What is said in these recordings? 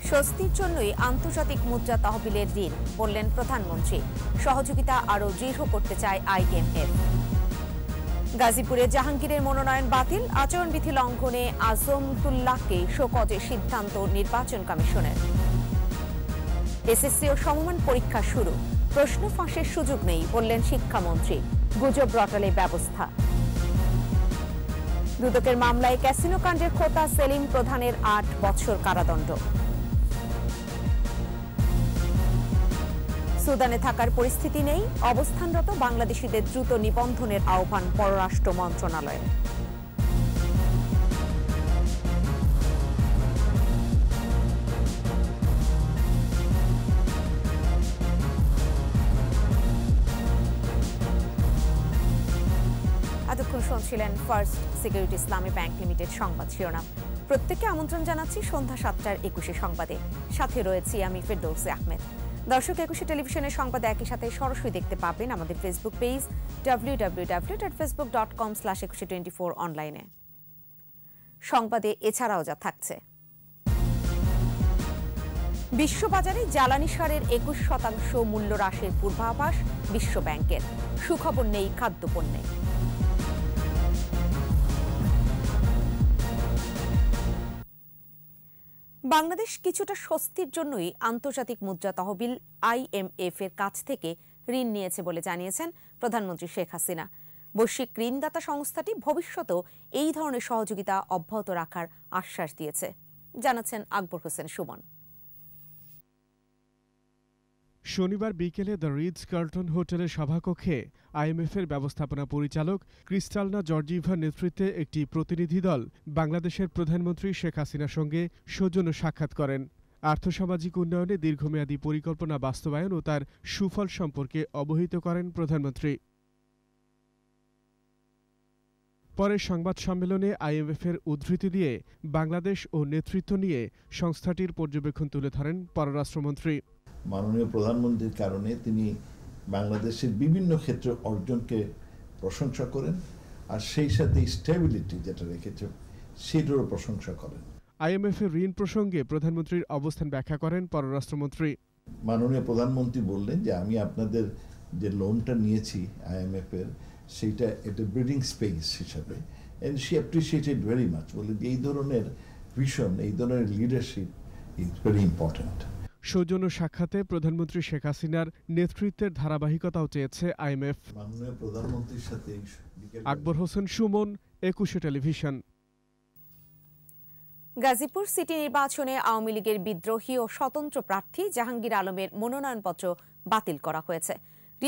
স্বস্তির জন্যই আন্তর্জাতিক মুদ্রা তহবিলের ঋণ, বললেন প্রধানমন্ত্রী। সহযোগিতা আরও দৃঢ় করতে চায় IMF। গাজীপুরে জাহাঙ্গীরের মনোনয়ন বাতিল, আচরণবিধি লঙ্ঘনে আজমতুল্লাহকে শোকজের সিদ্ধান্ত নির্বাচন কমিশনের। এসএসসি ও সমমান পরীক্ষা শুরু, প্রশ্ন ফাঁসের সুযোগ নেই, বললেন শিক্ষামন্ত্রী। গুজব রটালে ব্যবস্থা। দুদকের মামলায় ক্যাসিনো কাণ্ডের খোতা সেলিম প্রধানের ৮ বছর কারাদণ্ড। সুদানে থাকার পরিস্থিতি নেই, অবস্থানরত বাংলাদেশিদের দ্রুত নিবন্ধনের আহ্বান পররাষ্ট্র মন্ত্রণালয়ের। এতক্ষণ শুনছিলেন ফার্স্ট সিকিউরিটি ইসলামী ব্যাংক লিমিটেড সংবাদ শিরোনাম। প্রত্যেককে আমন্ত্রণ জানাচ্ছি সন্ধ্যা ৭টার ২১ সংবাদে। সাথে রয়েছি আমি ফেরদৌসী আহমেদ। দর্শক, ২১ টেলিভিশনের সংবাদ একই সাথে সরাসরি দেখতে পাবেন আমাদের ফেসবুক পেজ www.facebook.com/2124 অনলাইনে। সংবাদে এছাড়াও যা থাকছে: বিশ্ববাজারে জ্বালানি সারের ২১% মূল্য হ্রাসের পূর্বাভাস বিশ্বব্যাংকের। সুখবর নেই খাদ্যপণ্যে। বাংলাদেশ কিছুটা স্বস্তির জন্যই আন্তর্জাতিক মুদ্রা তহবিল IMF এর কাছ থেকে ঋণ নিয়েছে বলে জানিয়েছেন প্রধানমন্ত্রী শেখ হাসিনা। বৈশ্বিক ঋণদাতা সংস্থাটি ভবিষ্যতেও এই ধরনের সহযোগিতা অব্যাহত রাখার আশ্বাস দিয়েছে, জানাচ্ছেন আকবর হোসেন সুমন। শনিবার বিকেলে দ্য রিটজ কার্লটন হোটেলের সভাকক্ষে IMF-এর ব্যবস্থাপনা পরিচালক ক্রিস্টালনা জর্জিভার নেতৃত্বে একটি প্রতিনিধি দল বাংলাদেশের প্রধানমন্ত্রী শেখ হাসিনার সঙ্গে সৌজন্য সাক্ষাৎ করেন। আর্থসামাজিক উন্নয়নে দীর্ঘমেয়াদী পরিকল্পনা বাস্তবায়ন ও তার সুফল সম্পর্কে অবহিত করেন প্রধানমন্ত্রী। পরে সংবাদ সম্মেলনে IMF-এর উদ্ধৃতি দিয়ে বাংলাদেশ ও নেতৃত্ব নিয়ে সংস্থাটির পর্যবেক্ষণ তুলে ধরেন পররাষ্ট্রমন্ত্রী। মাননীয় প্রধানমন্ত্রীর কারণে তিনি বাংলাদেশের বিভিন্ন ক্ষেত্রে অর্জনকে প্রশংসা করেন, আর সেই সাথে স্টেবিলিটি যেটা রেখেছে সেটারও প্রশংসা করেন। IMF-এর ঋণ প্রসঙ্গে প্রধানমন্ত্রীর অবস্থান ব্যাখ্যা করেন পররাষ্ট্রমন্ত্রী। মাননীয় প্রধানমন্ত্রী বললেন যে আমি আপনাদের যে লোনটা নিয়েছি IMF-এর, সেইটা একটা ব্রিডিং স্পেস হিসাবে, and she appreciated very much. বলে যে এই ধরনের ভিশন, এই ধরনের লিডারশিপ ইজ ভেরি ইম্পর্ট্যান্ট। সৌজন্য সাক্ষাতে প্রধানমন্ত্রী শেখ হাসিনার নেতৃত্বের ধারাবাহিকতাও চেয়েছে IMF। মাননীয় প্রধানমন্ত্রীর সাথে আকবর হোসেন সুমন, ২১ টেলিভিশন। গাজীপুর সিটি নির্বাচনে আওয়ামী লীগের বিদ্রোহী ও স্বতন্ত্র প্রার্থী জাহাঙ্গীর আলমের মনোনয়নপত্র বাতিল করা হয়েছে।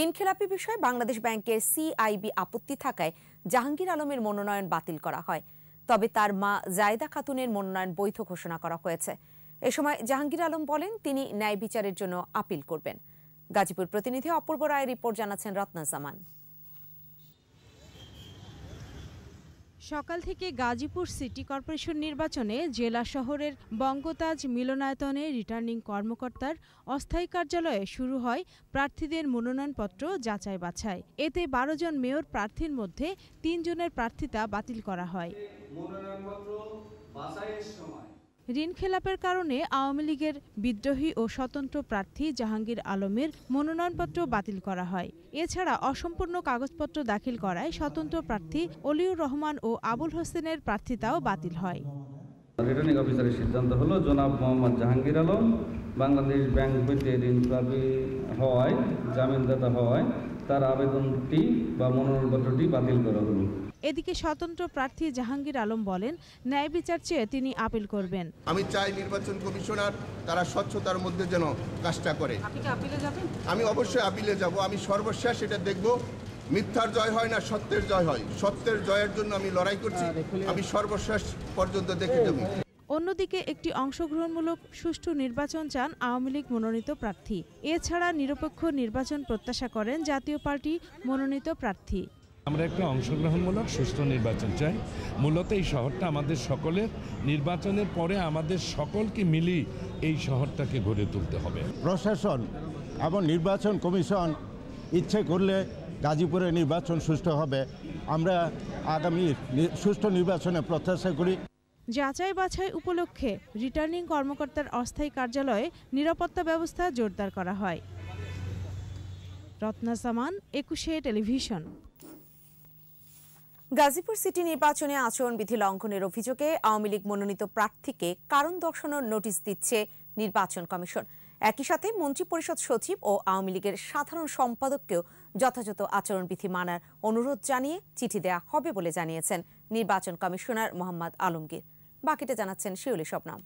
ঋণ খেলাপি বিষয়ে বাংলাদেশ ব্যাংকের CIB আপত্তি থাকায় জাহাঙ্গীর আলমের মনোনয়ন বাতিল করা হয়। তবে তার মা জায়েদা খাতুনের মনোনয়ন বৈধ ঘোষণা করা হয়েছে। এ সময় জাহাঙ্গীর আলম বলেন তিনি ন্যায় বিচারের জন্য আপিল করবেন। গাজীপুর প্রতিনিধি অপূর্ব রায়ের রিপোর্ট, জানাচ্ছেন রত্না জামান। সকাল থেকে গাজীপুর সিটি কর্পোরেশন নির্বাচনে জেলা শহরের বঙ্গতাজ মিলনায়তনে রিটার্নিং কর্মকর্তার অস্থায়ী কার্যালয়ে শুরু হয় প্রার্থীদের মনোনয়নপত্র যাচাই বাছাই। এতে ১২ জন মেয়র প্রার্থীর মধ্যে ৩ জনের প্রার্থিতা বাতিল করা হয়। ঋণ খেলাপের কারণে আওয়ামী লীগের বিদ্রোহী ও স্বতন্ত্র প্রার্থী জাহাঙ্গীর আলমের মনোনয়নপত্র বাতিল করা হয়। এছাড়া অসম্পূর্ণ কাগজপত্র দাখিল করায় স্বতন্ত্র প্রার্থী অলিউর রহমান ও আবুল হোসেনের প্রার্থিতাও বাতিল হয়। রিটার্নিং অফিসারের সিদ্ধান্ত হলো জনাব মোহাম্মদ জাহাঙ্গীর আলম বাংলাদেশ ব্যাংক হইতে ঋণপ্রাপী হওয়ায়, জামিনদাতা হওয়ায় তার আবেদনটি বা মনোনয়নপত্রটি বাতিল করা হলো। এদিকে স্বতন্ত্র প্রার্থী জাহাঙ্গীর আলম বলেন ন্যায় বিচার চেয়ে তিনি আপিল করবেন। আমি চাই নির্বাচন কমিশনার তারা স্বচ্ছতার মধ্যে যেন কাজটা করে। আপনি কি আপিলে যাবেন? আমি অবশ্যই আপিলে যাব। আমি সর্বশেষ এটা দেখব মিথ্যার জয় হয় না সত্যের জয় হয়। সত্যের জয়ের জন্য আমি লড়াই করছি। আমি সর্বশেষ পর্যন্ত দেখে যাব। অন্যদিকে একটি অংশগ্রহণমূলক সুষ্ঠু নির্বাচন চান আওয়ামী লীগ মনোনীত প্রার্থী। এছাড়া নিরপেক্ষ নির্বাচন প্রত্যাশা করেন জাতীয় পার্টি মনোনীত প্রার্থী। আমরা একটা অংশগ্রহণমূলক সুষ্ঠু নির্বাচন চাই। মূলত এই শহরটা আমাদের সকলের, নির্বাচনের পরে আমাদের সকলকে মিলিয়ে এই শহরটাকে গড়ে তুলতে হবে। প্রশাসন এবং নির্বাচন কমিশন ইচ্ছে করলে গাজীপুরে নির্বাচন সুষ্ঠু হবে। আমরা আগামী সুষ্ঠু নির্বাচনে প্রত্যাশা করি। যাচাই বাছাই উপলক্ষে রিটার্নিং কর্মকর্তার অস্থায়ী কার্যালয়ে নিরাপত্তা ব্যবস্থা জোরদার করা হয়। রত্না সামান, 21 টেলিভিশন। গাজীপুর সিটি নির্বাচনে আচরণবিধি লঙ্ঘনের অভিযোগে আওয়ামী লীগ মনোনীত প্রার্থীকে কারণ দর্শানোর নোটিশ দিচ্ছে নির্বাচন কমিশন। একই সাথে মন্ত্রিপরিষদ সচিব ও আওয়ামী লীগের সাধারণ সম্পাদককেও যথাযথ আচরণবিধি মানার অনুরোধ জানিয়ে চিঠি দেয়া হবে বলে জানিয়েছেন নির্বাচন কমিশনার মোহাম্মদ আলমগীর। বাকিটা জানাচ্ছেন শিউলি শবনম।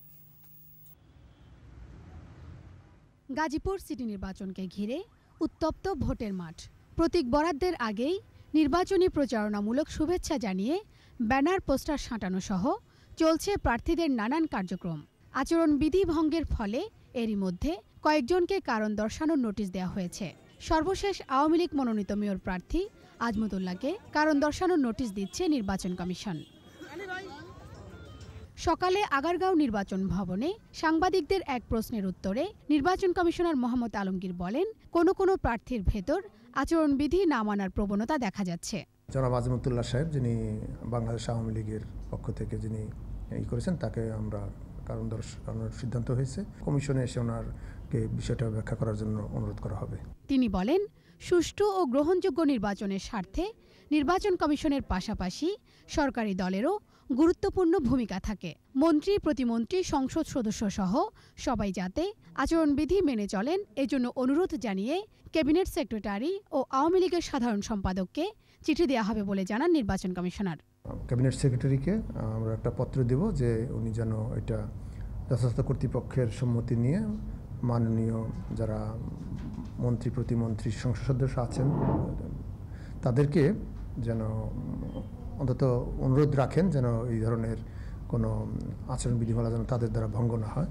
গাজীপুর সিটি নির্বাচনকে ঘিরে উত্তপ্ত ভোটের মাঠ। প্রতীক বরাদ্দের আগেই নির্বাচনী প্রচারণামূলক শুভেচ্ছা জানিয়ে ব্যানার পোস্টার সাঁটানো সহ চলছে প্রার্থীদের নানান কার্যক্রম। আচরণবিধি ভঙ্গের ফলে এরই মধ্যে কয়েকজনকে কারণ দর্শানোর নোটিশ দেওয়া হয়েছে। সর্বশেষ আওয়ামী লীগ মনোনীত মেয়র প্রার্থী আজমতুল্লাহকে কারণ দর্শানোর নোটিশ দিচ্ছে নির্বাচন কমিশন। সকালে আগারগাঁও নির্বাচন ভবনে সাংবাদিকদের এক প্রশ্নের উত্তরে নির্বাচন কমিশনার মোহাম্মদ আলমগীর বলেন, কোনো প্রার্থীর ভেতর আচরণবিধি না মানার প্রবণতা দেখা যাচ্ছে। জনাব আজমতুল্লাহ সাহেব, যিনি বাংলাদেশ আওয়ামী লীগের পক্ষ থেকে যিনি করেছেন, তাকে আমরা কারণ দর্শানোর সিদ্ধান্ত হয়েছে। কমিশনে এসে ওনারকে বিষয়টা ব্যাখ্যা করার জন্য অনুরোধ করা হবে। তিনি বলেন, সুষ্ঠু ও গ্রহণযোগ্য নির্বাচনের স্বার্থে নির্বাচন কমিশনের পাশাপাশি সরকারি দলেরও গুরুত্বপূর্ণ ভূমিকা থাকে। মন্ত্রী, প্রতিমন্ত্রী, সংসদ সদস্য সহ সবাই যাতে আচরণবিধি মেনে চলেন এজন্য অনুরোধ জানিয়ে ক্যাবিনেট সেক্রেটারি ও আওয়ামী লীগের সাধারণ সম্পাদককে চিঠি দেওয়া হবে বলে জানান নির্বাচন কমিশনার। ক্যাবিনেট সেক্রেটারিকে আমরা একটা পত্র দেব যে উনি যেন এটা যথাযথ কর্তৃপক্ষের সম্মতি নিয়ে মাননীয় যারা মন্ত্রী, প্রতিমন্ত্রী, সংসদ সদস্য আছেন তাদেরকে যেন অন্তত অনুরোধ রাখেন যেন এই ধরনের কোনো আচরণবিধিমালা যেন তাদের দ্বারা ভঙ্গ না হয়।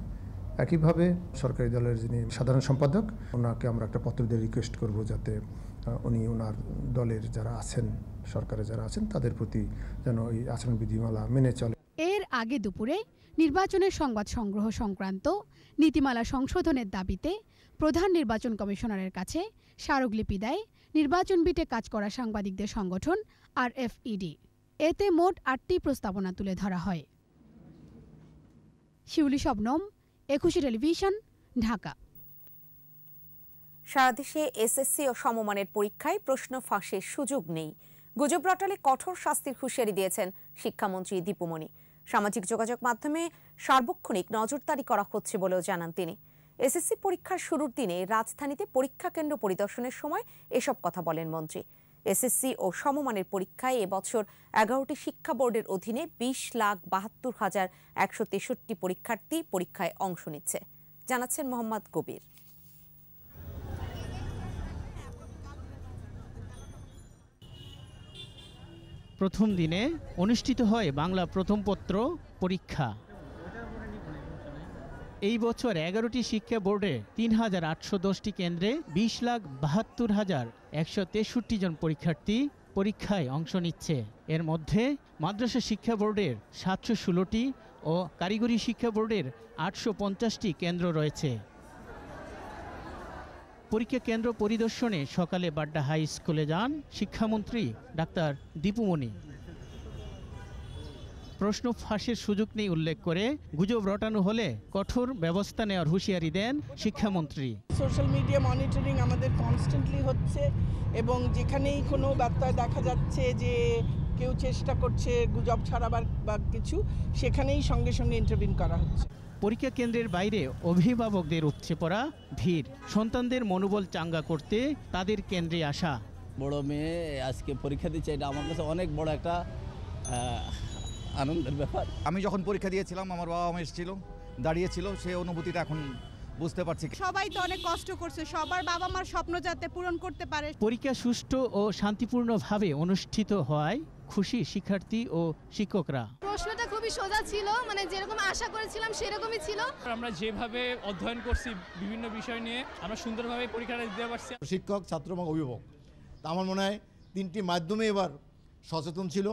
একইভাবে সরকারি দলের যিনি সাধারণ সম্পাদক, ওনাকে আমরা একটা পত্র দিয়ে রিকোয়েস্ট করব যাতে উনি ওনার দলের যারা আছেন, সরকারে যারা আছেন, তাদের প্রতি যেন এই আচরণবিধিমালা মেনে চলে। এর আগে দুপুরে নির্বাচনের সংবাদ সংগ্রহ সংক্রান্ত নীতিমালা সংশোধনের দাবিতে প্রধান নির্বাচন কমিশনারের কাছে স্মারকলিপি দেয় নির্বাচন বিটে কাজ করা সাংবাদিকদের সংগঠন RFED। এতে মোট 8টি প্রস্তাবনা তুলে ধরা হয়। শিউলি শবনম, 21 টেলিভিশন, ঢাকা। সারা দেশে এসএসসি ও সমমানের পরীক্ষায় প্রশ্ন ফাঁসের সুযোগ নেই। গুজব রটালে কঠোর শাস্তির হুঁশিয়ারি দিয়েছেন শিক্ষামন্ত্রী দীপুমণি। সামাজিক যোগাযোগ মাধ্যমে সার্বক্ষণিক নজরদারি করা হচ্ছে বলেও জানান তিনি। এসএসসি পরীক্ষার শুরুর দিনে রাজধানীতে পরীক্ষা কেন্দ্র পরিদর্শনের সময় এসব কথা বলেন মন্ত্রী। এসএসসি ও সমমানের পরীক্ষায় এবছর 11টি শিক্ষা বোর্ডের অধীনে 20,72,163 পরীক্ষার্থী পরীক্ষায় অংশ নিচ্ছে, জানাচ্ছেন মোহাম্মদ কবির। প্রথম দিনে অনুষ্ঠিত হয় বাংলা প্রথম পত্র পরীক্ষা। এই বছর 11টি শিক্ষা বোর্ডে 3,810টি কেন্দ্রে 20,72,163 জন পরীক্ষার্থী পরীক্ষায় অংশ নিচ্ছে। এর মধ্যে মাদ্রাসা শিক্ষা বোর্ডের 716টি ও কারিগরি শিক্ষা বোর্ডের 850টি কেন্দ্র রয়েছে। পরীক্ষা কেন্দ্র পরিদর্শনে সকালে বাড্ডা হাই স্কুলে যান শিক্ষামন্ত্রী ডাক্তার দীপুমণি। প্রশ্ন ফাঁসের সুযোগ নেই উল্লেখ করে গুজব রটানো হলে কঠোর ব্যবস্থা নেওয়ার হুঁশিয়ারি দেন শিক্ষামন্ত্রী। সোশ্যাল মিডিয়া মনিটরিং আমাদের কনস্ট্যান্টলি হচ্ছে এবং যেখানেই কোনো বার্তায় দেখা যাচ্ছে যে কেউ চেষ্টা করছে গুজব ছড়াবার বা কিছু, সেখানেই সঙ্গে সঙ্গে ইন্টারভিউ করা হচ্ছে। পরীক্ষা কেন্দ্রের বাইরে অভিভাবকদের উপচে পড়া ভিড়, সন্তানদের মনোবল চাঙ্গা করতে তাদের কেন্দ্রে আসা। বড় মেয়ে আজকে পরীক্ষা দিচ্ছে, এটা আমার কাছে অনেক বড় একটা আনন্দের ব্যাপার। আমি যখন পরীক্ষা দিয়েছিলাম আমার বাবা মা এসেছিল, দাঁড়িয়েছিল, সেই অনুভূতিটা এখন বুঝতে পারছি। সবাই তো অনেক কষ্ট করছে, সবার বাবা মার স্বপ্ন যাতে পূরণ করতে পারে। পরীক্ষা সুষ্ঠু ও শান্তিপূর্ণভাবে অনুষ্ঠিত হওয়ায় খুশি শিক্ষার্থী ও শিক্ষকরা। প্রশ্নটা খুবই সোজা ছিল, মানে যেরকম আশা করেছিলাম সেরকমই ছিল। আমরা যেভাবে অধ্যয়ন করছি বিভিন্ন বিষয় নিয়ে, আমরা সুন্দরভাবে পরীক্ষাটা দিতে পারছি। শিক্ষক, ছাত্র এবং অভিভাবক, আমার মনে হয় তিনটি মাধ্যমে এবার সচেতন ছিল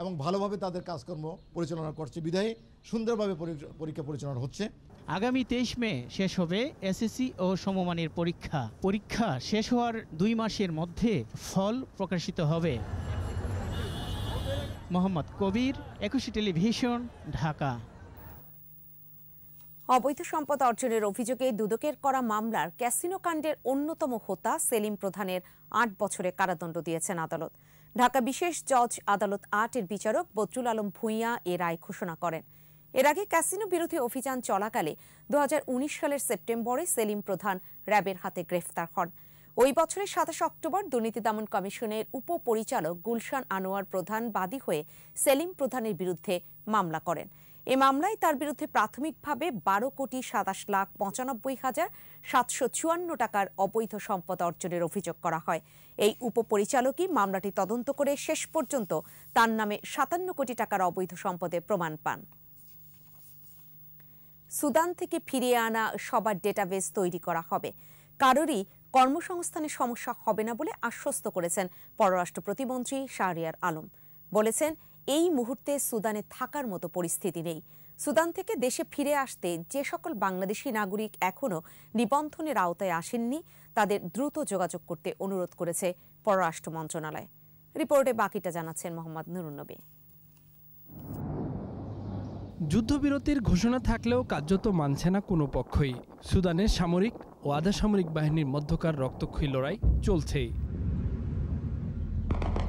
এবং ভালোভাবে তাদের কাজকর্ম পরিচালনা করছে, বিধায় সুন্দরভাবে পরীক্ষা পরিচালনা হচ্ছে। আগামী 23 মে শেষ হবে এসএসসি ও সমমানের পরীক্ষা। পরীক্ষা শেষ হওয়ার 2 মাসের মধ্যে ফল প্রকাশিত হবে। মোহাম্মদ কবির, 21 টেলিভিশন, ঢাকা। অবৈধ সম্পদ অর্জনের অভিযোগে দুদকের করা মামলার ক্যাসিনো কাণ্ডের অন্যতম হোতা সেলিম প্রধানের 8 বছরের কারাদণ্ড দিয়েছেন আদালত। ঢাকা বিশেষ জজ আদালত 8-এর বিচারক বদরুল আলম ভূঁইয়া এ রায় ঘোষণা করেন। এর আগে ক্যাসিনো বিরোধী অভিযান চলাকালে 2019 সালের সেপ্টেম্বরে সেলিম প্রধান র্যাবের হাতে গ্রেফতার হন। ওই বছরের 27 অক্টোবর দুর্নীতি দমন কমিশনের উপপরিচালক গুলশান আনোয়ার প্রধান বাদী হয়ে সেলিম প্রধানের বিরুদ্ধে মামলা করেন। এ মামলায় তার বিরুদ্ধে প্রাথমিকভাবে 12,97,95,754 টাকার অবৈধ সম্পদ অর্জনের অভিযোগ করা হয়। এই উপপরিচালকই মামলাটি তদন্ত করে শেষ পর্যন্ত তার নামে 57 কোটি টাকার অবৈধ সম্পদের প্রমাণ পান। সুদান থেকে ফিরিয়ে আনা সবার ডেটাবেস তৈরি করা হবে, কারোরই কর্মসংস্থানের সমস্যা হবে না বলে আশ্বস্ত করেছেন পররাষ্ট্র প্রতিমন্ত্রী শাহরিয়ার আলম। বলেছেন, এই মুহূর্তে সুদানে থাকার মতো পরিস্থিতি নেই। সুদান থেকে দেশে ফিরে আসতে যে সকল বাংলাদেশি নাগরিক এখনও নিবন্ধনের আওতায় আসেননি তাদের দ্রুত যোগাযোগ করতে অনুরোধ করেছে পররাষ্ট্র মন্ত্রণালয়। রিপোর্টে বাকিটা জানাচ্ছেন মোহাম্মদ নুরুন্নবী। যুদ্ধবিরতির ঘোষণা থাকলেও কার্যত মানছে না কোনো পক্ষই। সুদানের সামরিক ও আধা সামরিক বাহিনীর মধ্যকার রক্তক্ষয়ী লড়াই চলছেই।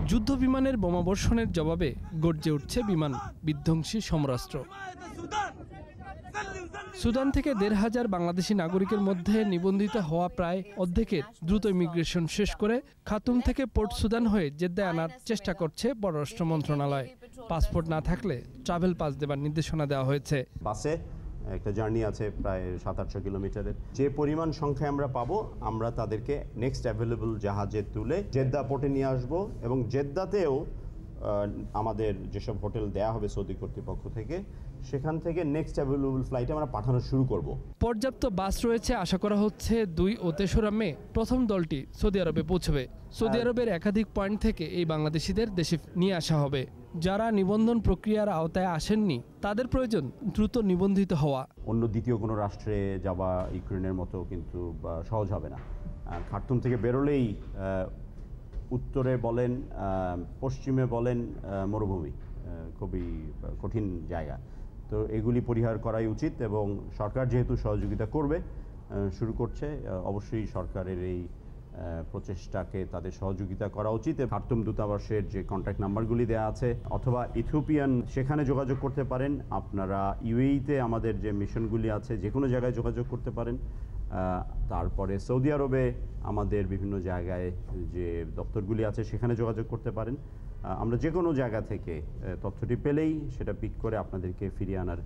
যুদ্ধ বিমানের বোমাবর্ষণের জবাবে গর্জে উঠছে বিমান বিধ্বংসী সমরাস্ত্র। সুদান থেকে 1,500 বাংলাদেশি নাগরিকের মধ্যে নিবন্ধিত হওয়া প্রায় অর্ধেকের দ্রুত ইমিগ্রেশন শেষ করে খাতুম থেকে পোর্ট সুদান হয়ে জেদ্দায় আনার চেষ্টা করছে পররাষ্ট্র মন্ত্রণালয়। পাসপোর্ট না থাকলে ট্রাভেল পাস দেবার নির্দেশনা দেওয়া হয়েছে। বাসে একটা জার্নি আছে প্রায় 700-800 কিলোমিটারের। যে পরিমাণ সংখ্যায় আমরা পাবো, আমরা তাদেরকে নেক্সট অ্যাভেলেবল জাহাজে তুলে জেদ্দা পোর্টে নিয়ে আসবো এবং জেদ্দাতেও আমাদের যেসব হোটেল দেয়া হবে সৌদি কর্তৃপক্ষ থেকে, সেখান থেকে নেক্সট অ্যাভেলেবল ফ্লাইটে আমরা পাঠানো শুরু করব। পর্যাপ্ত বাস রয়েছে। আশা করা হচ্ছে 2 ও 3রা মে প্রথম দলটি সৌদি আরবে পৌঁছবে। সৌদি আরবের একাধিক পয়েন্ট থেকে এই বাংলাদেশিদের দেশে নিয়ে আসা হবে। যারা নিবন্ধন প্রক্রিয়ার আওতায় আসেননি তাদের প্রয়োজন দ্রুত নিবন্ধিত হওয়া। অন্য দ্বিতীয় কোনো রাষ্ট্রে যাওয়া ইউক্রেনের মতো কিন্তু সহজ হবে না। খার্তুম থেকে বেরোলেই উত্তরে বলেন, পশ্চিমে বলেন মরুভূমি, খুবই কঠিন জায়গা। তো এগুলি পরিহার করাই উচিত এবং সরকার যেহেতু সহযোগিতা করবে, শুরু করছে, অবশ্যই সরকারের এই প্রচেষ্টাকে তাদের সহযোগিতা করা উচিত। খার্তুম দূতাবাসের যে কন্ট্যাক্ট নাম্বারগুলি দেওয়া আছে, অথবা ইথিওপিয়ান, সেখানে যোগাযোগ করতে পারেন। আপনারা ইউএইতে আমাদের যে মিশনগুলি আছে, যে কোনো জায়গায় যোগাযোগ করতে পারেন। তারপরে সৌদি আরবে আমাদের বিভিন্ন জায়গায় যে দপ্তরগুলি আছে সেখানে যোগাযোগ করতে পারেন। আমরা যে কোনো জায়গা থেকে তথ্যটি পেলেই সেটা পিক করে আপনাদেরকে ফিরিয়ে আনার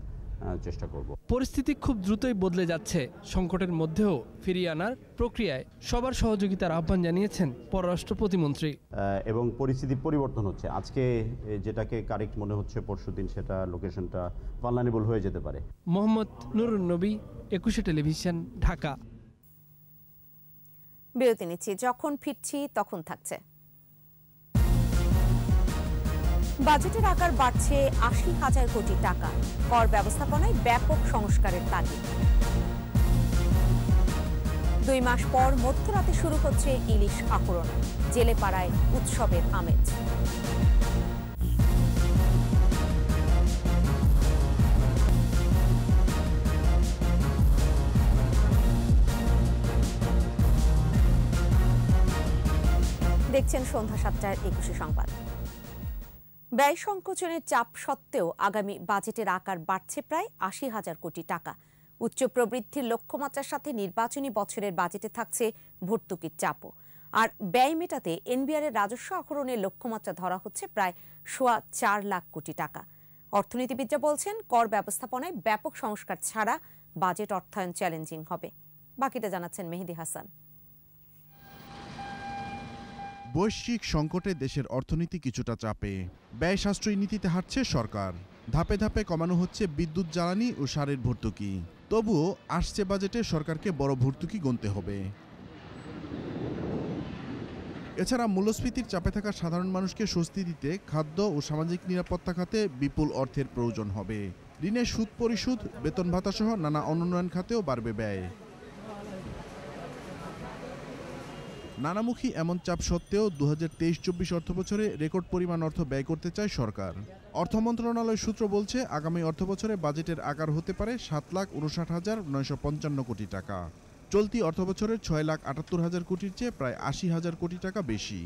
চেষ্টা করব। পরিস্থিতি খুব দ্রুতই বদলে যাচ্ছে। সংকটের মধ্যেও ফিরিয়ে আনার প্রক্রিয়ায় সবার সহযোগিতার আহ্বান জানিয়েছেন পররাষ্ট্র প্রতিমন্ত্রী। এবং পরিস্থিতি পরিবর্তন হচ্ছে। আজকে যেটাকে কারেক্ট মনে হচ্ছে, পরশুদিন সেটা লোকেশনটা ভালনারেবল হয়ে যেতে পারে। মোহাম্মদ নুরুন্নবী, 21 টেলিভিশন, ঢাকা। বিরতি নিচ্ছি, যখন ফিরছি তখন থাকছে। বাজেটের আকার বাড়ছে 80,000 কোটি টাকা। কর ব্যবস্থাপনায় ব্যাপক সংস্কারের তাগিদ। 2 মাস পর মধ্যরাতে শুরু হচ্ছে ইলিশ আহরণ। জেলে পাড়ায় উৎসবের আমেজ। দেখছেন সন্ধ্যা 7টার 21 সংবাদ। ব্যয় সংকোচনের চাপ সত্ত্বেও আগামী বাজেটের আকার বাড়ছে প্রায় 80,000 কোটি টাকা। উচ্চ প্রবৃদ্ধির লক্ষ্যমাত্রার সাথে নির্বাচনী বছরের বাজেটে থাকছে ভর্তুকির চাপও। আর ব্যয় মেটাতে এনবিআরের রাজস্ব আহরণের লক্ষ্যমাত্রা ধরা হচ্ছে প্রায় 4.25 লাখ কোটি টাকা। অর্থনীতিবিদরা বলছেন, কর ব্যবস্থাপনায় ব্যাপক সংস্কার ছাড়া বাজেট অর্থায়ন চ্যালেঞ্জিং হবে। বাকিটা জানাচ্ছেন মেহেদি হাসান। বৈশ্বিক সংকটে দেশের অর্থনীতি কিছুটা চাপে। ব্যয় সাশ্রয়ী নীতিতে হাঁটছে সরকার। ধাপে ধাপে কমানো হচ্ছে বিদ্যুৎ, জ্বালানি ও সারের ভর্তুকি। তবুও আসছে বাজেটে সরকারকে বড় ভর্তুকি গুনতে হবে। এছাড়া মূল্যস্ফীতির চাপে থাকা সাধারণ মানুষকে স্বস্তি দিতে খাদ্য ও সামাজিক নিরাপত্তা খাতে বিপুল অর্থের প্রয়োজন হবে। ঋণের সুদ পরিশোধ, বেতন ভাতা সহ নানা উন্নয়ন খাতেও বাড়বে ব্যয়। নানামুখী এমন চাপ সত্ত্বেও 2023-24 অর্থবছরে রেকর্ড পরিমাণ অর্থ ব্যয় করতে চায় সরকার। অর্থ মন্ত্রণালয় সূত্র বলছে, আগামী অর্থবছরে বাজেটের আকার হতে পারে 7,59,955 কোটি টাকা। চলতি অর্থবছরের 6,78,000 কোটির চেয়ে প্রায় 80,000 কোটি টাকা বেশি।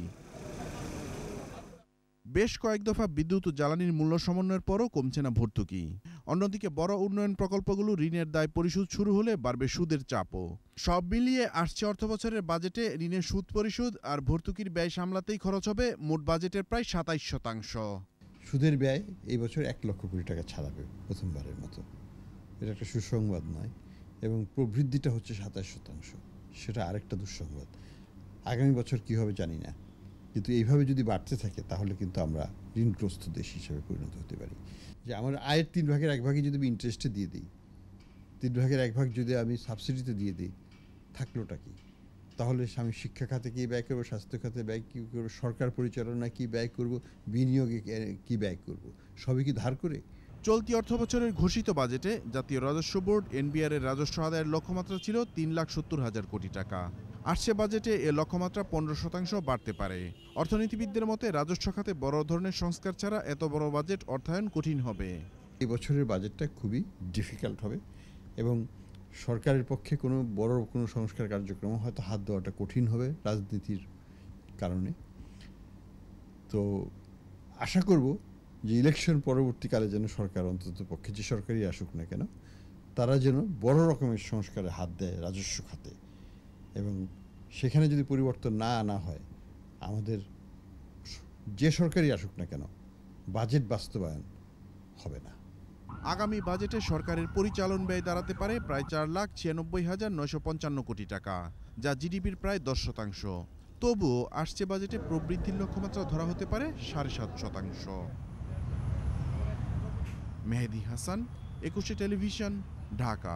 বেশ কয়েক দফা বিদ্যুৎ ও জ্বালানির মূল্য সমন্বয়ের পরও কমছে না ভর্তুকি। অন্যদিকে বড় উন্নয়ন প্রকল্পগুলো ঋণের দায় পরিশোধ শুরু হলে বাড়বে সুদের চাপও। সব মিলিয়ে আসছে অর্থবছরের বাজেটে ঋণের সুদ পরিশোধ আর ভর্তুকির ব্যয় সামলাতেই খরচ হবে মোট বাজেটের প্রায় 27%। সুদের ব্যয় এই বছর 1 লক্ষ কোটি টাকা ছাড়াবে প্রথমবারের মতো। এটা একটা সুসংবাদ নয়, এবং প্রবৃদ্ধিটা হচ্ছে 27%। সেটা আরেকটা দুঃসংবাদ। আগামী বছর কী হবে জানি না, কিন্তু এইভাবে যদি বাড়তে থাকে তাহলে কিন্তু আমরা ঋণগ্রস্ত দেশ হিসেবে পরিণত হতে পারি। যে আমার আয়ের 3 ভাগের 1 ভাগই যদি আমি ইন্টারেস্টে দিয়ে দিই, 3 ভাগের 1 ভাগ যদি আমি সাবসিডিতে দিয়ে দিই, থাকলোটা কি? তাহলে আমি শিক্ষা খাতে কী ব্যয় করবো, স্বাস্থ্য খাতে ব্যয় কী করবো, সরকার পরিচালনায় কী ব্যয় করব, বিনিয়োগে কী ব্যয় করব, সবই কি ধার করে? চলতি অর্থবছরের ঘোষিত বাজেটে জাতীয় রাজস্ব বোর্ড এনবিআর এর রাজস্ব আদায়ের লক্ষ্যমাত্রা ছিল 3,70,000 কোটি টাকা। আসছে বাজেটে এ লক্ষ্যমাত্রা 15% বাড়তে পারে। অর্থনীতিবিদদের মতে রাজস্ব খাতে বড় ধরনের সংস্কার ছাড়া এত বড় বাজেট অর্থায়ন কঠিন হবে। এই বছরের বাজেটটা খুবই ডিফিকাল্ট হবে, এবং সরকারের পক্ষে কোনো বড় কোনো সংস্কার কার্যক্রম হয়তো হাত দেওয়াটা কঠিন হবে রাজনীতির কারণে। তো আশা করব যে ইলেকশন পরবর্তীকালে যেন সরকার, অন্তত পক্ষে যে সরকারই আসুক না কেন, তারা যেন বড় রকমের সংস্কারে হাত দেয় রাজস্ব খাতে, এবং সেখানে যদি পরিবর্তন না আনা হয়, আমাদের যে সরকারই আসুক না কেন বাজেট বাস্তবায়ন হবে না। আগামী বাজেটে সরকারের পরিচালন ব্যয় দাঁড়াতে পারে প্রায় 4,96,955 কোটি টাকা, যা জিডিপির প্রায় 10%। তবুও আসছে বাজেটে প্রবৃদ্ধির লক্ষ্যমাত্রা ধরা হতে পারে 7.5%। মেহেদী হাসান, 21 টেলিভিশন, ঢাকা।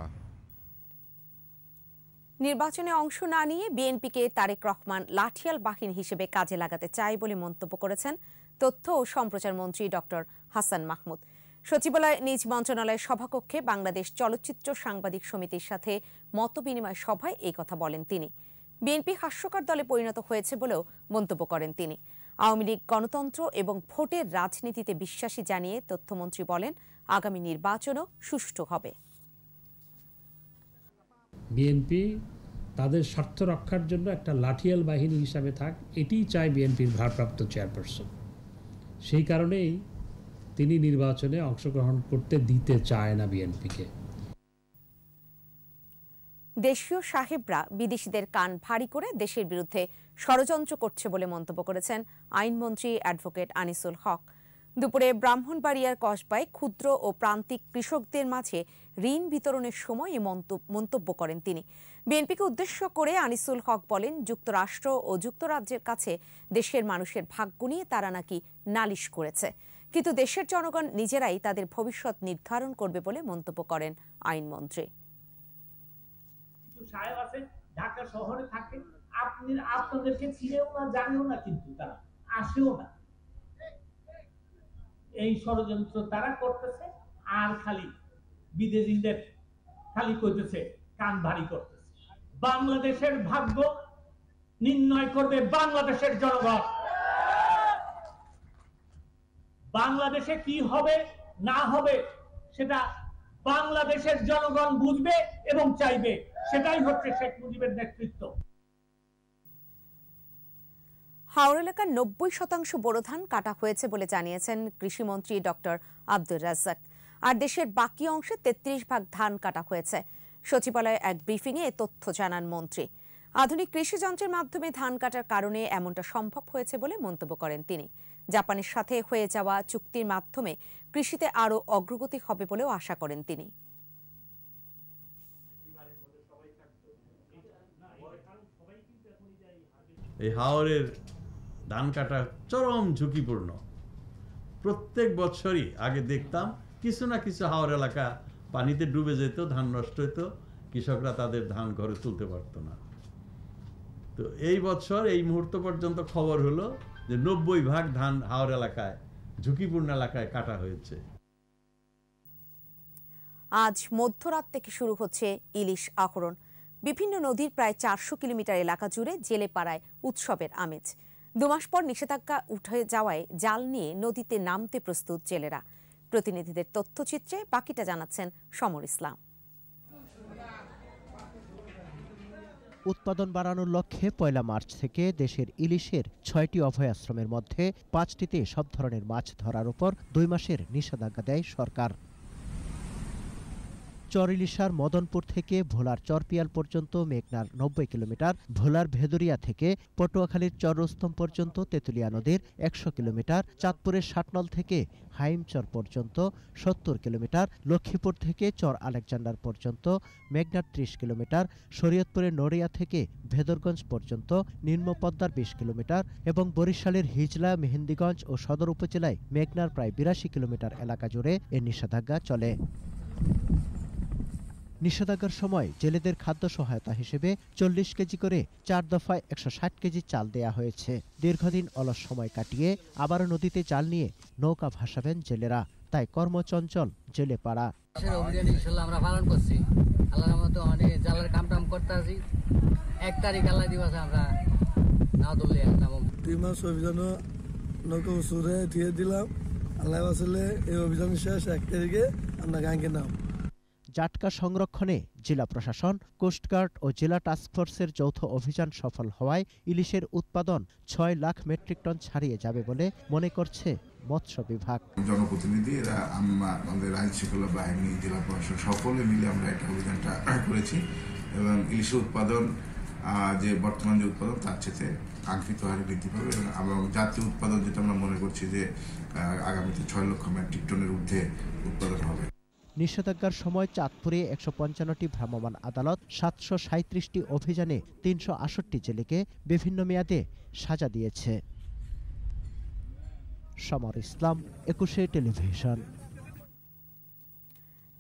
নির্বাচনে অংশ না নিয়ে বিএনপিকে তারেক রহমান লাঠিয়াল বাহিনী হিসেবে কাজে লাগাতে চায় বলে মন্তব্য করেছেন তথ্য ও সম্প্রচার মন্ত্রী ডক্টর হাসান মাহমুদ। সচিবালয় নিজ মন্ত্রণালয়ের সভাকক্ষে বাংলাদেশ চলচ্চিত্র সাংবাদিক সমিতির সাথে মতবিনিময় সভায় এই কথা বলেন তিনি। বিএনপি হাস্যকর দলে পরিণত হয়েছে বলেও মন্তব্য করেন তিনি। আওয়ামী লীগ গণতন্ত্র এবং ভোটের রাজনীতিতে বিশ্বাসী জানিয়ে তথ্যমন্ত্রী বলেন, আগামী নির্বাচনও সুষ্ঠু হবে। বিএনপি তাদের স্বার্থ রক্ষার জন্য একটা লাঠিয়াল বাহিনী হিসাবে থাক, এটিই চায় বিএনপির ভারপ্রাপ্ত চেয়ারপারসন। সেই কারণেই তিনি নির্বাচনে অংশগ্রহণ করতে দিতে চায় না বিএনপিকে। দেশীয় সাহেবরা বিদেশিদের কান ভারী করে দেশের বিরুদ্ধে ষড়যন্ত্র করছে বলে মন্তব্য করেছেন আইনমন্ত্রী অ্যাডভোকেট আনিসুল হক। দুপুরে ব্রাহ্মণবাড়িয়ার কসবায় ক্ষুদ্র ও প্রান্তিক কৃষকদের মাঝে ঋণ বিতরণের সময় এই মন্তব্য করেন তিনি। বিএনপিকে উদ্দেশ্য করে আনিসুল হক বলেন, যুক্তরাষ্ট্র ও যুক্তরাজ্যের কাছে দেশের মানুষের ভাগ্য নিয়ে তারা নাকি নালিশ করেছে, কিন্তু দেশের জনগণ নিজেরাই তাদের ভবিষ্যৎ নির্ধারণ করবে বলে মন্তব্য করেন আইনমন্ত্রী। সাহেব আছে ঢাকা শহরে থাকে, আপনাদেরকে চিনেও না, জানেও না, কিন্তু তারা আসেও না। এই ষড়যন্ত্র তারা করতেছে, আর খালি বিদেশিদের খালি কইতেছে, কান ভারী করতেছে। বাংলাদেশের ভাগ্য নির্ণয় করবে বাংলাদেশের জনগণ। বাংলাদেশে কি হবে না হবে সেটা বাংলাদেশের জনগণ বুঝবে এবং চাইবে। সেটাই হচ্ছে শেখ মুজিবের নেতৃত্ব। হাওড়া এলাকার 90% বোরো ধান কাটা হয়েছে বলে জানিয়েছেন কৃষিমন্ত্রী ডক্টর আব্দুর রাজ্জাক। আর দেশের বাকি অংশে 33% ধান কাটা হয়েছে। সচিবালয়ে এক ব্রিফিংয়ে এ তথ্য জানান মন্ত্রী। আধুনিক কৃষি যন্ত্রের মাধ্যমে ধান কাটার কারণে এমনটা সম্ভব হয়েছে বলে মন্তব্য করেন তিনি। জাপানের সাথে হয়ে যাওয়া চুক্তির মাধ্যমে কৃষিতে আরও অগ্রগতি হবে বলেও আশা করেন তিনি। এই হাওরের ধান কাটা চরম ঝুঁকিপূর্ণ। প্রত্যেক বছরই আগে দেখতাম কিছু না কিছু হাওর এলাকা পানিতে ডুবে যেত, ধান নষ্ট হতো, কৃষকরা তাদের ধান ঘরে তুলতে পারত না। তো এই বছর এই মুহূর্ত পর্যন্ত খবর হলো যে 90% ধান হাওর এলাকায়, ঝুঁকিপূর্ণ এলাকায় কাটা হয়েছে। আজ মধ্যরাত থেকে শুরু হচ্ছে ইলিশ আহরণ। বিভিন্ন নদীর প্রায় 400 কিলোমিটার এলাকা জুড়ে জেলে পাড়ায় উৎসবের আমেজ। 2 মাস পর নিষেধাজ্ঞা উঠে যাওয়ায় জাল নিয়ে নদীতে নামতে প্রস্তুত জেলেরা। প্রতিনিধিদের তথ্যচিত্রে বাকিটা জানাচ্ছেন সমর ইসলাম। উৎপাদন বাড়ানোর লক্ষ্যে 1 মার্চ থেকে দেশের ইলিশের 6টি অভয়াশ্রমের মধ্যে 5টিতে সব ধরনের মাছ ধরার উপর 2 মাসের নিষেধাজ্ঞা দেয় সরকার। চর-ইলিশার মদনপুর থেকে ভোলার চরপিয়াল পর্যন্ত মেঘনার 90 কিলোমিটার, ভোলার ভেদুরিয়া থেকে পটুয়াখালীর চর রুস্তম পর্যন্ত তেঁতুলিয়া নদীর 100 কিলোমিটার, চাঁদপুরের ষাটনল থেকে হাইমচর পর্যন্ত 70 কিলোমিটার, লক্ষ্মীপুর থেকে চর আলেকজান্ডার পর্যন্ত মেঘনার 30 কিলোমিটার, শরীয়তপুরের নড়িয়া থেকে ভেদরগঞ্জ পর্যন্ত নিম্ন পদ্মার 20 কিলোমিটার এবং বরিশালের হিজলা, মেহেন্দিগঞ্জ ও সদর উপজেলায় মেঘনার প্রায় 82 কিলোমিটার এলাকা জুড়ে এ নিষেধাজ্ঞা চলে। নিষেধাজ্ঞার সময় জেলেদের খাদ্য সহায়তা হিসেবে 40 কেজি করে 4 দফায় 160 কেজি চাল দেয়া হয়েছে। দীর্ঘদিন অলস সময় কাটিয়ে আবারও নদীতে জাল নিয়ে নৌকা ভাসাবেন জেলেরা, তাই কর্মচঞ্চল জেলে পাড়া। অভিযান ইনশাআল্লাহ আমরা পালন করছি। আল্লাহর রহমতে অনেক জালের কাম করতে আছি। 1 তারিখ আল্লাহ দিবস আমরা নাও দলে নাম 2 মাস অভিযান নৌকা উসুরে দিয়ে দিলাম। আল্লাহ আসলে এই অভিযান শেষ 1 তারিখে আমরা গাঙ্গে নাম। জাটকা সংরক্ষণে জেলা প্রশাসন, কোস্টগার্ড ও জেলা টাস্কফোর্সের যৌথ অভিযান সফল হওয়ায় ইলিশের উৎপাদন 6 লাখ মেট্রিক টন ছাড়িয়ে যাবে বলে মনে করছে মৎস্য বিভাগ। জনপ্রতিনিধি এরা আমাদের আইন শৃঙ্খলা বাহিনী, জেলা প্রশাসন সকলে মিলে আমরা একটা অভিযানটা করেছি এবং ইলিশের উৎপাদন যে বর্তমান যে উৎপাদন তার চেয়ে কাঙ্ক্ষিত হারে বৃদ্ধি পাবে এবং জাতীয় উৎপাদন যেটা আমরা মনে করছি যে আগামীতে 6 লক্ষ মেট্রিক টনের ঊর্ধ্বে উৎপাদন হবে। নিষেধাজ্ঞার সময় চাঁদপুরে 155টি ভ্রাম্যমাণ আদালত 737টি অভিযানে 368 জেলেকে বিভিন্ন মেয়াদে সাজা দিয়েছে। সমর ইসলাম, 21 টেলিভিশন।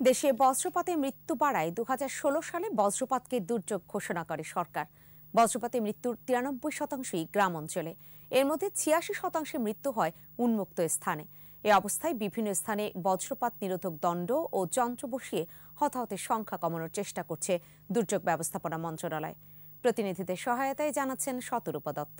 দেশে বজ্রপাতে মৃত্যু বাড়ায় 2016 সালে বজ্রপাতকে দুর্যোগ ঘোষণা করে সরকার। বজ্রপাতে মৃত্যুর 93%ই গ্রাম অঞ্চলে, এর মধ্যে 86% মৃত্যু হয় উন্মুক্ত স্থানে। এ অবস্থায় বিভিন্ন স্থানে বজ্রপাত নিরোধক দণ্ড ও যন্ত্র বসিয়ে হতাহতের সংখ্যা কমানোর চেষ্টা করছে দুর্যোগ ব্যবস্থাপনা মন্ত্রণালয়। প্রতিনিধিদের সহায়তায় জানাচ্ছেন শতরূপা দত্ত।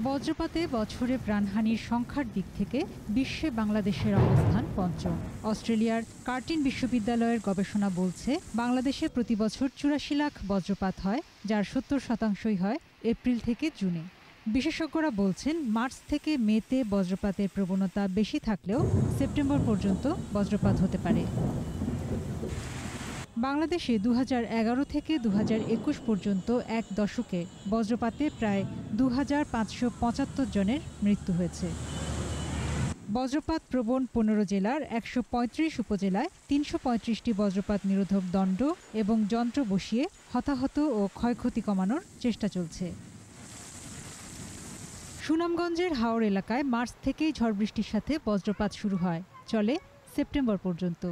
বজ্রপাতে বছরে প্রাণহানির সংখ্যার দিক থেকে বিশ্বে বাংলাদেশের অবস্থান পঞ্চম। অস্ট্রেলিয়ার কার্টিন বিশ্ববিদ্যালয়ের গবেষণা বলছে, বাংলাদেশে প্রতি বছর 84 লাখ বজ্রপাত হয়, যার 70%ই হয় এপ্রিল থেকে জুনে। বিশেষজ্ঞরা বলছেন, মার্চ থেকে মেতে বজ্রপাতের প্রবণতা বেশি থাকলেও সেপ্টেম্বর পর্যন্ত বজ্রপাত হতে পারে। বাংলাদেশে 2011 থেকে 2021 পর্যন্ত এক দশকে বজ্রপাতে প্রায় 2575 জনের মৃত্যু হয়েছে। বজ্রপাত প্রবণ 15 জেলার 135 উপজেলায় 335টি বজ্রপাত নিরোধক দণ্ড এবং যন্ত্র বসিয়ে হতাহত ও ক্ষয়ক্ষতি কমানোর চেষ্টা চলছে। সুনামগঞ্জের হাওর এলাকায় মার্চ থেকেই ঝড় বৃষ্টির সাথে বজ্রপাত শুরু হয়, চলে সেপ্টেম্বর পর্যন্ত।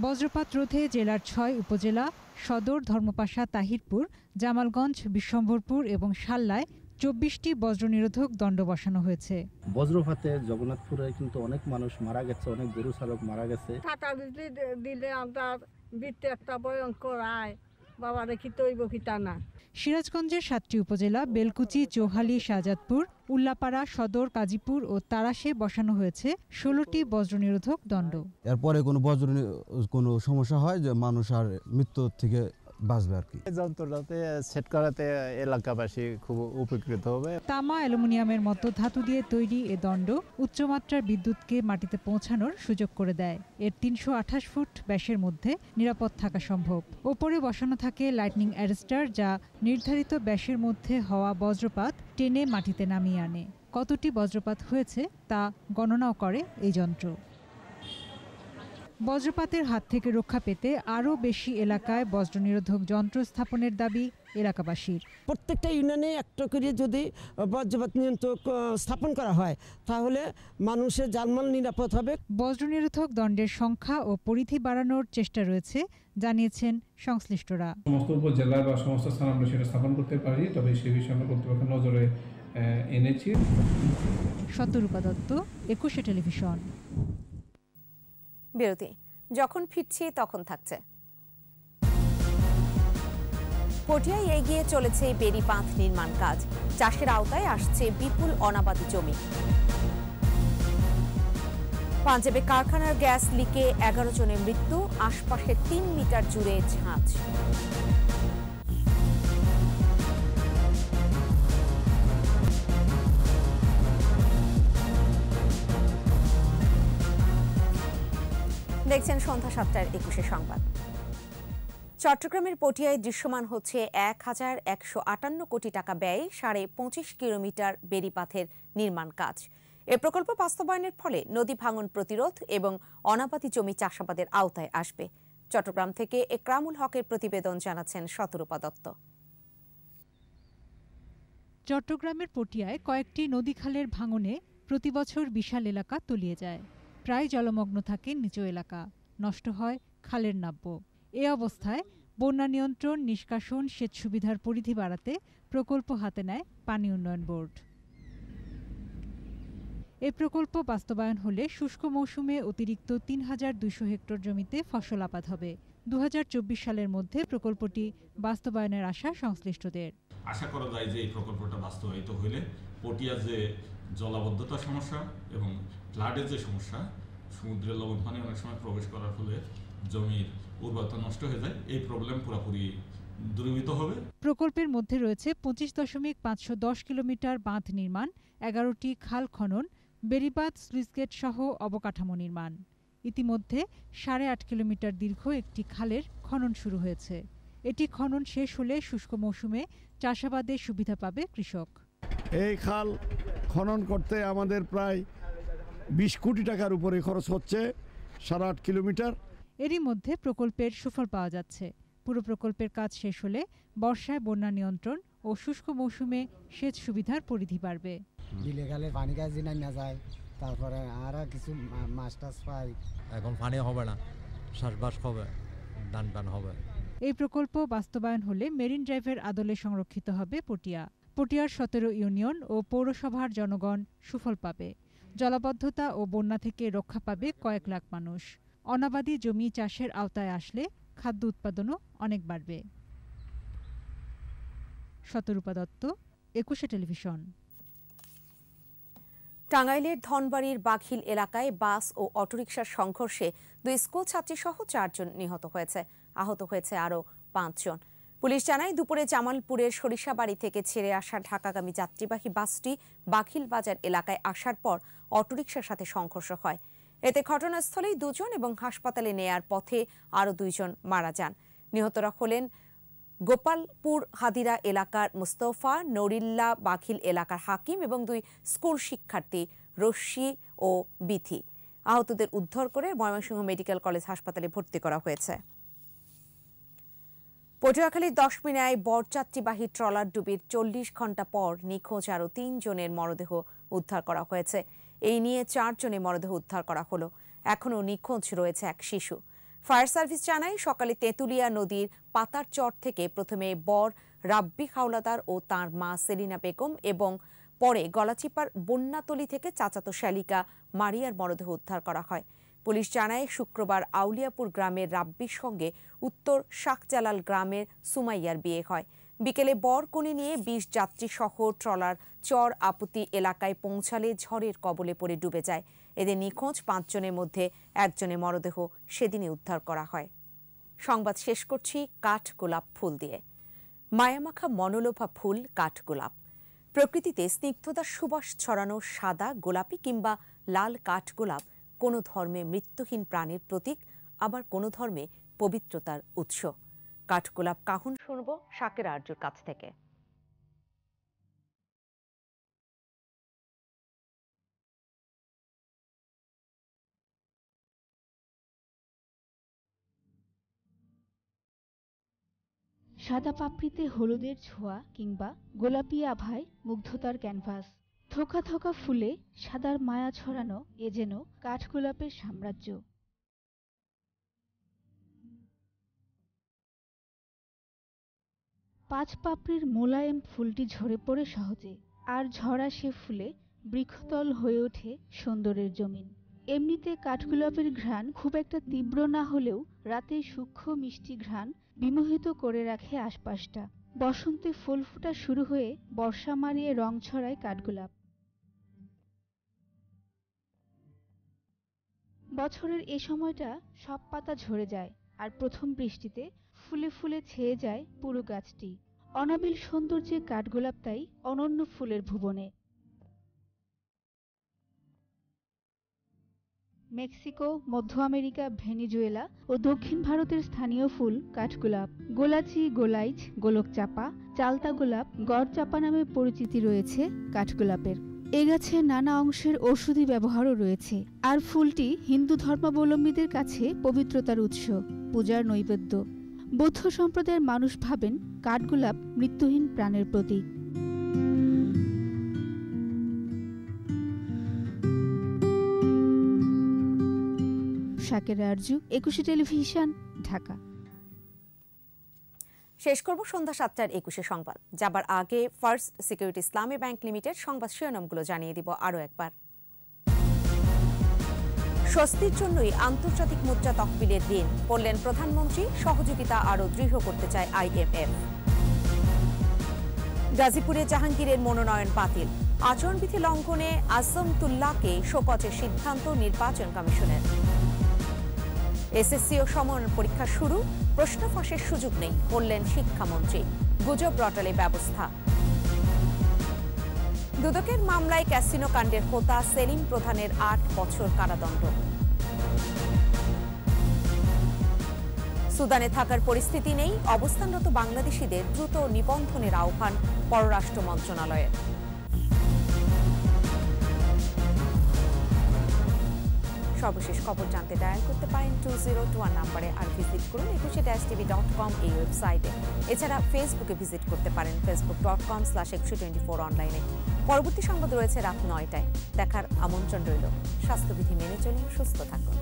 বজ্রপাত রোধে জেলার 6 উপজেলা সদর, ধর্মপাশা, তাহিরপুর, জামালগঞ্জ, বিশ্বম্ভরপুর এবং শাল্লায় 24টি বজ্র নিরোধক দণ্ড বসানো হয়েছে। বজ্রপাতে জগন্নাথপুরে কিন্তু অনেক মানুষ মারা গেছে, অনেক গরু চালক মারা গেছে। ছাতা দিলে আমরা বৃত্তে একটা ভয়ঙ্কর আয় বাবা দেখি তৈব কিতা না। সিরাজগঞ্জের 7টি উপজেলা বেলকুচি, চৌহালি, শাহজাদপুর, উল্লাপাড়া, সদর, কাজীপুর ও তারাশে বসানো হয়েছে 16টি বজ্র নিরোধক দণ্ড। এরপরে কোনো সমস্যা হয় যে মানুষ আর মৃত্যু থেকে বাঁচবে আর কি। যন্ত্রটাতে সেট করাতে এলাকাবাসী খুব উপকৃত হবে। তামা, অ্যালুমিনিয়ামের মতো ধাতু দিয়ে তৈরি এ দণ্ড উচ্চমাত্রার বিদ্যুৎকে মাটিতে পৌঁছানোর সুযোগ করে দেয়। এর 328 ফুট ব্যাসের মধ্যে নিরাপদ থাকা সম্ভব। ওপরে বসানো থাকে লাইটনিং অ্যারেস্টার, যা নির্ধারিত ব্যাসের মধ্যে হওয়া বজ্রপাত টেনে মাটিতে নামিয়ে আনে। কতটি বজ্রপাত হয়েছে তা গণনাও করে এই যন্ত্র। বজ্রপাতের হাত থেকে রক্ষা পেতে আরও বেশি এলাকায় বজ্র নিরোধক যন্ত্র স্থাপনের দাবি এলাকাবাসীর। প্রত্যেকটা ইউনিয়নে একটা করে যদি বজ্রপাত নিয়ন্ত্রক স্থাপন করা হয় তাহলে মানুষের জানমাল নিরাপদ হবে। বজ্র নিরোধক দণ্ডের সংখ্যা ও পরিধি বাড়ানোর চেষ্টা রয়েছে, জানিয়েছেন সংশ্লিষ্টরা। সমস্ত উপজেলায় বা সমস্ত স্থানে আমরা সেটা স্থাপন করতে পারি, তবে সেই বিষয়ে আমরা কর্তৃপক্ষের নজরে এনেছি। শতরূপা দত্ত, 21 টেলিভিশন। বিরতি, যখন ফিরছি তখন থাকছে। পটিয়ায় এগিয়ে চলেছে বেড়ি বাঁধ নির্মাণ কাজ, চাষের আওতায় আসছে বিপুল অনাবাদি জমি। পাঞ্জাবে কারখানার গ্যাস লিকে 11 জনের মৃত্যু, আশপাশে 3 মিটার জুড়ে ঝাঁজ। দেখছেন সন্ধ্যা 7টার 21 সংবাদ। চট্টগ্রামের পটিয়ায় দৃশ্যমান হচ্ছে 1158 কোটি টাকা ব্যয়ে 25.5 কিলোমিটার বেড়িবাঁধের নির্মাণ কাজ। এ প্রকল্প বাস্তবায়নের ফলে নদী ভাঙন প্রতিরোধ এবং অনাবাদি জমি চাষাবাদের আওতায় আসবে। চট্টগ্রাম থেকে একরামুল হকের প্রতিবেদন, জানাচ্ছেন শতরূপা দত্ত। চট্টগ্রামের পটিয়ায় কয়েকটি নদীখালের ভাঙনে প্রতিবছর বিশাল এলাকা তলিয়ে যায়। প্রায় জলমগ্ন থাকে নিচু এলাকা, নষ্ট হয় খালের নাব্য। এ অবস্থায় বন্যা নিয়ন্ত্রণ, নিষ্কাশন, সেচ সুবিধার পরিধি বাড়াতে প্রকল্প হাতে নেয় পানি উন্নয়ন বোর্ড। এ প্রকল্প বাস্তবায়ন হলে শুষ্ক মৌসুমে অতিরিক্ত ৩,২০০ হেক্টর জমিতে ফসল আবাদ হবে। ২০২৪ সালের মধ্যে প্রকল্পটি বাস্তবায়নের আশা সংশ্লিষ্টদের। আশা করা যায় যে এই প্রকল্পটা বাস্তবায়িত হলে পটিয়া যে জলাবদ্ধতার সমস্যা এবং ফ্লাডের যে সমস্যা, সমুদ্রের লবণ পানি অনেক সময় প্রবেশ করার ফলে জমির উর্বরতা নষ্ট হয়ে যায়, এই প্রবলেম পুরোপুরি দূরীভূত হবে। প্রকল্পের মধ্যে রয়েছে 25.510 কিলোমিটার বাঁধ নির্মাণ, 11টি খাল খনন, বেড়িবাঁধ, স্লুইসগেট সহ অবকাঠামো নির্মাণ। ইতিমধ্যে 8.5 কিলোমিটার দীর্ঘ একটি খালের খনন শুরু হয়েছে। এটি খনন শেষ হলে শুষ্ক মৌসুমে চাষাবাদের সুবিধা পাবে কৃষক। এই খাল খনন করতে আমাদের প্রায় 20 কোটি টাকার উপরে খরচ হচ্ছে, 8.5 কিলোমিটার। এরই মধ্যে প্রকল্পের সুফল পাওয়া যাচ্ছে। পুরো প্রকল্পের কাজ শেষ হলে বর্ষায় বন্যা নিয়ন্ত্রণ ও শুষ্ক মৌসুমে সেচ সুবিধার পরিধি বাড়বে। বিলে গেলে পানি কাজ না যায়, তারপরে আর কিছু মাছ টাছ পাই। এখন পানি হবে না, চাষবাস হবে, ধান টান হবে। এই প্রকল্প বাস্তবায়ন হলে মেরিন ড্রাইভের আদলে সংরক্ষিত হবে পটিয়া। পটিয়ার 17 ইউনিয়ন ও পৌরসভার জনগণ সুফল পাবে। জলাবদ্ধতা ও বন্যা থেকে রক্ষা পাবে কয়েক লাখ মানুষ। অনাবাদি জমি চাষের আওতায় আসলে খাদ্য উৎপাদনও অনেক বাড়বে। শতরূপা দত্ত, 21 টেলিভিশন। টাঙ্গাইলের ধনবাড়ির বাঘিল এলাকায় বাস ও অটোরিকশার সংঘর্ষে 2 স্কুল ছাত্রী সহ 4 জন নিহত হয়েছে। আহত হয়েছে আরও 5 জন। পুলিশ জানায়, দুপুরে জামালপুরের সরিষাবাড়ি থেকে ছেড়ে আসা ঢাকাগামী যাত্রীবাহী বাসটি বাঘিল বাজার এলাকায় আসার পর অটোরিকশার সাথে সংঘর্ষ হয়। এতে ঘটনাস্থলেই 2 জন এবং হাসপাতালে নেয়ার পথে আরও 2 জন মারা যান। নিহতরা হলেন গোপালপুর হাদিরা এলাকার মুস্তফা, নরিল্লা বাঘিল এলাকার হাকিম এবং 2 স্কুল শিক্ষার্থী রশ্মি ও বিথি। আহতদের উদ্ধার করে ময়মনসিংহ মেডিকেল কলেজ হাসপাতালে ভর্তি করা হয়েছে। পটুয়াখালীর 10 মিনায় বরযাত্রীবাহী ট্রলার ডুবির 40 ঘণ্টা পর নিখোঁজ আরও 3 জনের মরদেহ উদ্ধার করা হয়েছে। এই নিয়ে 4 জনের মরদেহ উদ্ধার করা হলো। এখনও নিখোঁজ রয়েছে এক শিশু। ফায়ার সার্ভিস জানায়, সকালে তেঁতুলিয়া নদীর পাতার চর থেকে প্রথমে বর রাব্বি হাওলাদার ও তাঁর মা সেলিনা বেগম এবং পরে গলাচিপার বন্যাতলী থেকে চাচাতো শালিকা মারিয়ার মরদেহ উদ্ধার করা হয়। পুলিশ জানায়, শুক্রবার আউলিয়াপুর গ্রামের রাব্বির সঙ্গে উত্তর শাকজালাল গ্রামের সুমাইয়ার বিয়ে হয়। বিকেলে বরকনে নিয়ে 20 যাত্রী সহ ট্রলার চর আপুতি এলাকায় পৌঁছালে ঝড়ের কবলে পড়ে ডুবে যায়। এদের নিখোঁজ 5 জনের মধ্যে 1 জনের মরদেহ সেদিনই উদ্ধার করা হয়। সংবাদ শেষ করছি কাঠগোলাপ ফুল দিয়ে। মায়ামাখা মনোলোভা ফুল কাঠগোলাপ। প্রকৃতিতে স্নিগ্ধতার সুবাস ছড়ানো সাদা, গোলাপি কিংবা লাল কাঠগোলাপ কোনো ধর্মে মৃত্যুহীন প্রাণের প্রতীক, আবার কোনো ধর্মে পবিত্রতার উৎস। কাঠগোলাপ কাহুন শুনব শাকের আরজুর কাছ থেকে। সাদা পাপড়িতে হলুদের ছোঁয়া কিংবা গোলাপি আভায় মুগ্ধতার ক্যানভাস, থোকা থোকা ফুলে সাদার মায়া ছড়ানো এ যেন কাঠগোলাপের সাম্রাজ্য। পাঁচ পাপড়ির মোলায়েম ফুলটি ঝরে পড়ে সহজে, আর ঝরা সে ফুলে বৃক্ষতল হয়ে ওঠে সৌন্দর্যের জমিন। এমনিতে কাঠগোলাপের ঘ্রাণ খুব একটা তীব্র না হলেও রাতে সূক্ষ্ম মিষ্টি ঘ্রাণ বিমোহিত করে রাখে আশপাশটা। বসন্তে ফুল ফোটা শুরু হয়ে বর্ষা মারিয়ে রং ছড়ায় কাঠগোলাপ। বছরের এ সময়টা সব পাতা ঝরে যায়, আর প্রথম বৃষ্টিতে ফুলে ফুলে ছেয়ে যায় পুরো গাছটি। অনাবিল সৌন্দর্যে কাঠগোলাপ তাই অনন্য ফুলের ভুবনে। মেক্সিকো, মধ্য আমেরিকা, ভেনিজুয়েলা ও দক্ষিণ ভারতের স্থানীয় ফুল কাঠগোলাপ। গোলাচি, গোলাইচ, গোলক চাপা, চালতা গোলাপ, গড় চাপা নামে পরিচিতি রয়েছে কাঠগোলাপের। এ গাছে নানা অংশের ঔষধি ব্যবহারও রয়েছে। আর ফুলটি হিন্দু ধর্মাবলম্বীদের কাছে পবিত্রতার উৎস, পূজার নৈবেদ্য। বৌদ্ধ সম্প্রদায়ের মানুষ ভাবেন কাঠগোলাপ মৃত্যুহীন প্রাণের প্রতীক। শাকেরা আরজু, 21 টেলিভিশন, ঢাকা। শেষ করব সন্ধ্যা 7টার 21 সংবাদ। যাবার আগে ফার্স্ট সিকিউরিটি ইসলামী ব্যাংক লিমিটেড সংবাদ শিরোনামগুলো জানিয়ে দিব আরও একবার। স্বস্তির জন্যই আন্তর্জাতিক মুদ্রা তহবিলের ঋণ, বললেন প্রধানমন্ত্রী। সহযোগিতা আরও দৃঢ় করতে চায় IMF। গাজীপুরে জাহাঙ্গীরের মনোনয়ন বাতিল, আচরণবিধি লঙ্ঘনে আজমতুল্লাহকে শোকজের সিদ্ধান্ত নির্বাচন কমিশনের। এসএসসি ও সমমান পরীক্ষা শুরু, প্রশ্ন ফাঁসের সুযোগ নেই, বললেন শিক্ষামন্ত্রী। গুজব রটালে ব্যবস্থা। দুদকের মামলায় ক্যাসিনো কাণ্ডের হোতা সেলিম প্রধানের 8 বছর কারাদণ্ড। সুদানে থাকার পরিস্থিতি নেই, অবস্থানরত বাংলাদেশিদের দ্রুত নিবন্ধনের আহ্বান পররাষ্ট্র মন্ত্রণালয়ের। সর্বশেষ খবর জানতে ডায়াল করতে পারেন 2021 নম্বরে, আর ভিজিট করুন 21-tv.com এই ওয়েবসাইটে। এছাড়া ফেসবুকে ভিজিট করতে পারেন facebook.com/2124 অনলাইনে। পরবর্তী সংবাদ রয়েছে রাত 9টায়। দেখার আমন্ত্রণ রইল। স্বাস্থ্যবিধি মেনে চলুন, সুস্থ থাকুন।